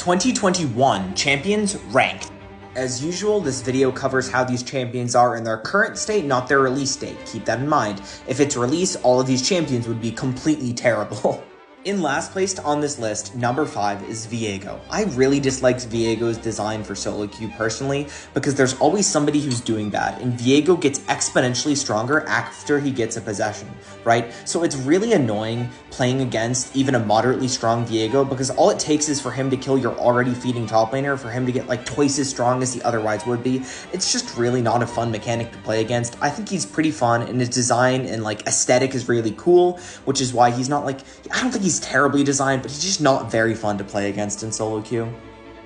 2021 Champions Ranked. As usual, this video covers how these champions are in their current state, not their release date. Keep that in mind. If it's release, all of these champions would be completely terrible. In last place on this list, number 5 is Viego. I really disliked Viego's design for solo queue personally, because there's always somebody who's doing that, and Viego gets exponentially stronger after he gets a possession, right? So it's really annoying playing against even a moderately strong Viego, because all it takes is for him to kill your already feeding top laner, for him to get like twice as strong as he otherwise would be. It's just really not a fun mechanic to play against. I think he's pretty fun, and his design and like aesthetic is really cool, which is why he's not like, I don't think he's terribly designed, but he's just not very fun to play against in solo queue.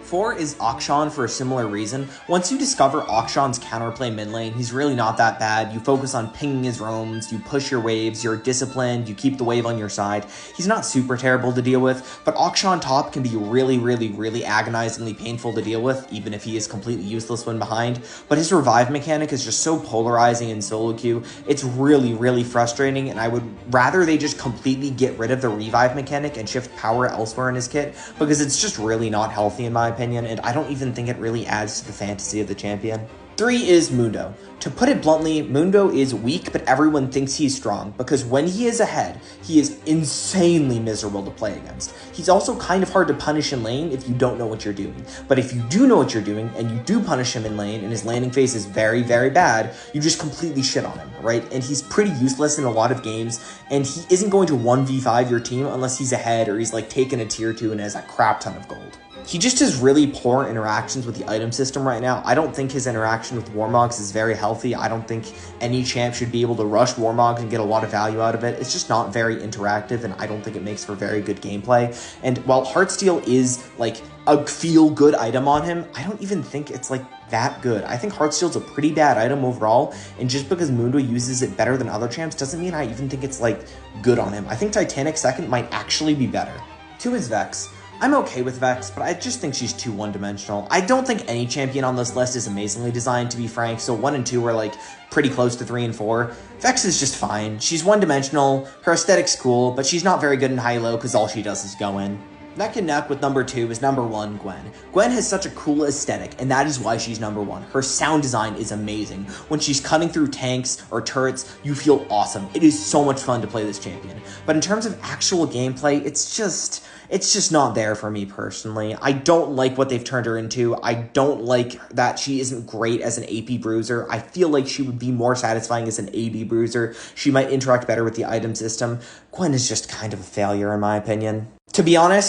4 is Akshan for a similar reason. Once you discover Akshan's counterplay mid lane, he's really not that bad. You focus on pinging his roams, you push your waves, you're disciplined, you keep the wave on your side. He's not super terrible to deal with, but Akshan top can be really agonizingly painful to deal with, even if he is completely useless when behind. But his revive mechanic is just so polarizing in solo queue. It's really frustrating, and I would rather they just completely get rid of the revive mechanic and shift power elsewhere in his kit, because it's just really not healthy in my opinion, and I don't even think it really adds to the fantasy of the champion. 3 is Mundo. To put it bluntly, Mundo is weak, but everyone thinks he's strong, because when he is ahead, he is insanely miserable to play against. He's also kind of hard to punish in lane if you don't know what you're doing. But if you do know what you're doing, and you do punish him in lane, and his landing phase is very bad, you just completely shit on him, right? And he's pretty useless in a lot of games, and he isn't going to 1v5 your team unless he's ahead, or he's like taken a tier 2 and has a crap ton of gold. He just has really poor interactions with the item system right now. I don't think his interaction with Warmogs is very healthy. I don't think any champ should be able to rush Warmogs and get a lot of value out of it. It's just not very interactive, and I don't think it makes for very good gameplay. And while Heartsteel is like a feel-good item on him, I don't even think it's like that good. I think Heartsteel's a pretty bad item overall, and just because Mundo uses it better than other champs doesn't mean I even think it's like good on him. I think Titanic second might actually be better. 2 is Vex. I'm okay with Vex, but I just think she's too one-dimensional. I don't think any champion on this list is amazingly designed, to be frank, so 1 and 2 are like pretty close to 3 and 4. Vex is just fine. She's one-dimensional, her aesthetic's cool, but she's not very good in high-low because all she does is go in. Neck and neck with number 2 is number 1, Gwen. Gwen has such a cool aesthetic, and that is why she's number 1. Her sound design is amazing. When she's cutting through tanks or turrets, you feel awesome. It is so much fun to play this champion. But in terms of actual gameplay, it's just not there for me personally. I don't like what they've turned her into. I don't like that she isn't great as an AP bruiser. I feel like she would be more satisfying as an AD bruiser. She might interact better with the item system. Gwen is just kind of a failure in my opinion. To be honest,